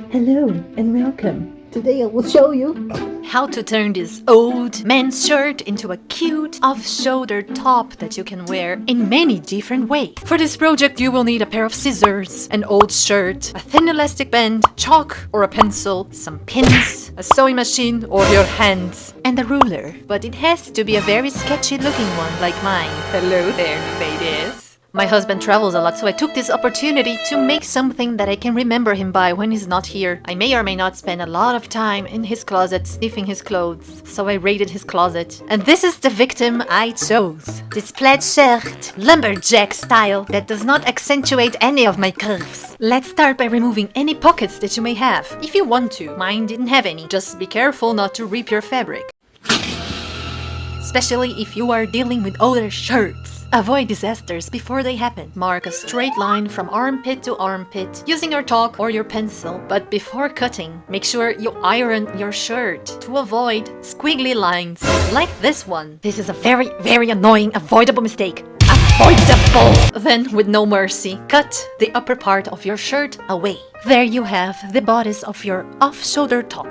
Hello and welcome. Today I will show you How to turn this old men's shirt into a cute off-shoulder top that you can wear in many different ways. For this project you will need a pair of scissors, an old shirt, a thin elastic band, chalk or a pencil, some pins, a sewing machine or your hands, and a ruler. But it has to be a very sketchy looking one like mine. Hello there, ladies. My husband travels a lot, so I took this opportunity to make something that I can remember him by when he's not here. I may or may not spend a lot of time in his closet sniffing his clothes, so I raided his closet. And this is the victim I chose. This plaid shirt, lumberjack style, that does not accentuate any of my curves. Let's start by removing any pockets that you may have, if you want to. Mine didn't have any. Just be careful not to rip your fabric, especially if you are dealing with older shirts. Avoid disasters before they happen. Mark a straight line from armpit to armpit using your chalk or your pencil. But before cutting, make sure you iron your shirt to avoid squiggly lines like this one. This is a very annoying, avoidable mistake. Avoidable! Then, with no mercy, cut the upper part of your shirt away. There you have the bodice of your off-shoulder top.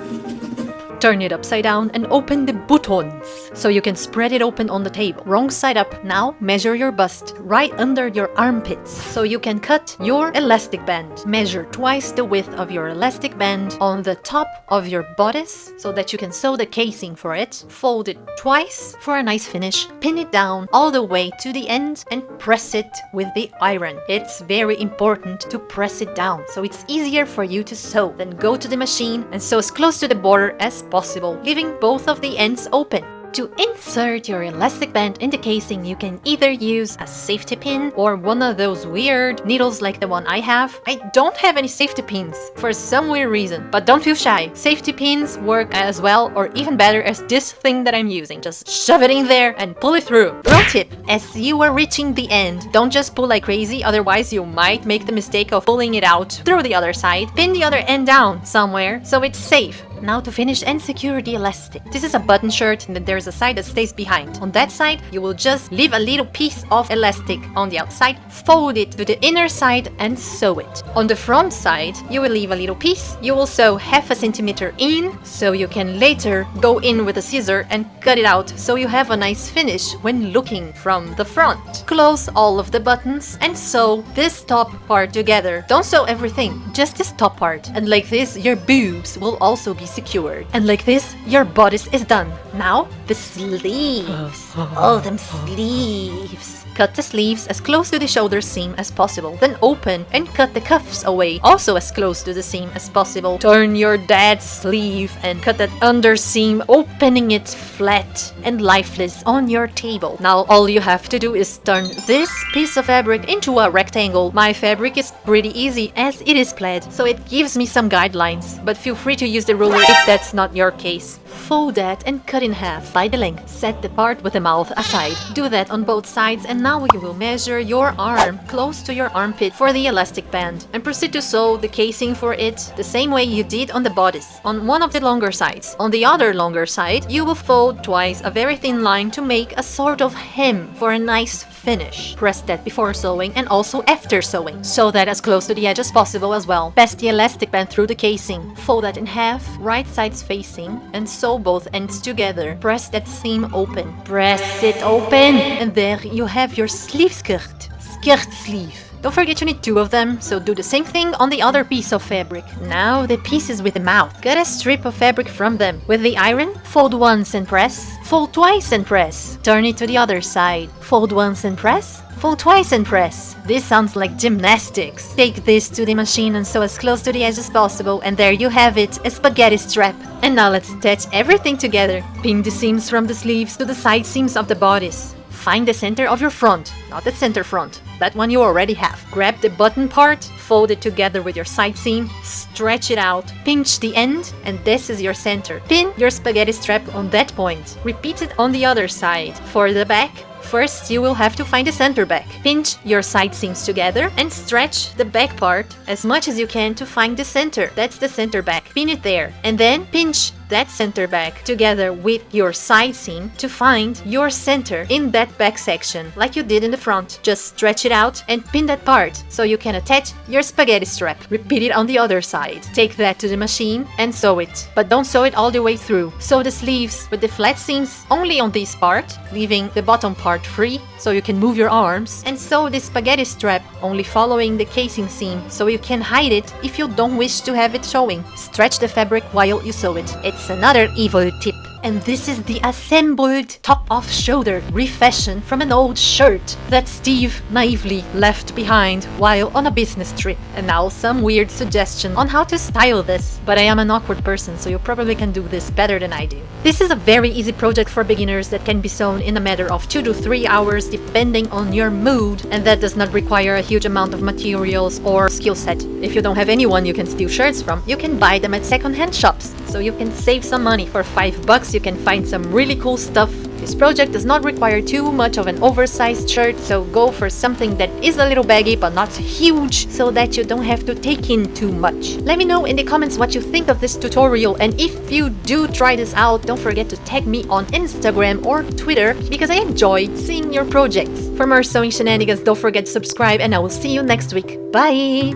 Turn it upside down and open the buttons so you can spread it open on the table. Wrong side up. Now measure your bust right under your armpits so you can cut your elastic band. Measure twice the width of your elastic band on the top of your bodice so that you can sew the casing for it. Fold it twice for a nice finish. Pin it down all the way to the end and press it with the iron. It's very important to press it down so it's easier for you to sew. Then go to the machine and sew as close to the border as possible, leaving both of the ends open. To insert your elastic band in the casing, you can either use a safety pin or one of those weird needles like the one I have. I don't have any safety pins for some weird reason, but don't feel shy. Safety pins work as well or even better as this thing that I'm using. Just shove it in there and pull it through. Pro tip, as you are reaching the end, don't just pull like crazy, otherwise you might make the mistake of pulling it out through the other side. Pin the other end down somewhere so it's safe. Now to finish and secure the elastic. This is a button shirt and then there's a side that stays behind. On that side, you will just leave a little piece of elastic on the outside, fold it to the inner side and sew it. On the front side, you will leave a little piece. You will sew 1/2 centimeter in so you can later go in with a scissor and cut it out so you have a nice finish when looking from the front. Close all of the buttons and sew this top part together. Don't sew everything, just this top part. And like this, your boobs will also be secured. And like this, your bodice is done. Now, the sleeves. Oh, them sleeves. Cut the sleeves as close to the shoulder seam as possible. Then open and cut the cuffs away, also as close to the seam as possible. Turn your dad's sleeve and cut that under seam, opening it flat and lifeless on your table. Now all you have to do is turn this piece of fabric into a rectangle. My fabric is pretty easy as it is plaid, so it gives me some guidelines, but feel free to use the ruler if that's not your case. Fold that and cut in half by the length. Set the part with the mouth aside. Do that on both sides and now you will measure your arm close to your armpit for the elastic band and proceed to sew the casing for it the same way you did on the bodice, on one of the longer sides. On the other longer side, you will fold twice a very thin line to make a sort of hem for a nice finish. Press that before sewing and also after sewing. Sew that as close to the edge as possible as well. Pass the elastic band through the casing. Fold that in half, right sides facing, and sew both ends together. Press that seam open. Press it open! And there you have your sleeve skirt. Skirt sleeve. Don't forget you need 2 of them, so do the same thing on the other piece of fabric. Now the pieces with the mouth. Cut a strip of fabric from them. With the iron, fold once and press. Fold twice and press. Turn it to the other side. Fold once and press. Fold twice and press. This sounds like gymnastics. Take this to the machine and sew as close to the edge as possible, and there you have it, a spaghetti strap. And now let's attach everything together. Pin the seams from the sleeves to the side seams of the bodice. Find the center of your front, not the center front. That one you already have. Grab the button part, fold it together with your side seam, stretch it out, pinch the end, and this is your center. Pin your spaghetti strap on that point. Repeat it on the other side. For the back, First, you will have to find the center back. Pinch your side seams together and stretch the back part as much as you can to find the center. That's the center back. Pin it there. And then pinch that center back together with your side seam to find your center in that back section, like you did in the front. Just stretch it out and pin that part so you can attach your spaghetti strap. Repeat it on the other side. Take that to the machine and sew it. But don't sew it all the way through. Sew the sleeves with the flat seams only on this part, leaving the bottom part free so you can move your arms, and sew the spaghetti strap only following the casing seam so you can hide it if you don't wish to have it showing. Stretch the fabric while you sew it. It's another evil tip. And this is the assembled top-off-shoulder refashion from an old shirt that Steve naively left behind while on a business trip. And now some weird suggestion on how to style this. But I am an awkward person, so you probably can do this better than I do. This is a very easy project for beginners that can be sewn in a matter of 2 to 3 hours depending on your mood, and that does not require a huge amount of materials or skill set. If you don't have anyone you can steal shirts from, you can buy them at second-hand shops, so you can save some money. For $5 you can find some really cool stuff. This project does not require too much of an oversized shirt, so go for something that is a little baggy but not huge, so that you don't have to take in too much. Let me know in the comments what you think of this tutorial, and if you do try this out, don't forget to tag me on Instagram or Twitter, because I enjoy seeing your projects. For more sewing shenanigans, don't forget to subscribe, and I will see you next week. Bye!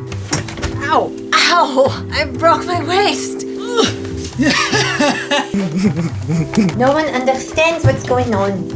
Ow! Ow! I broke my waist! No one understands what's going on.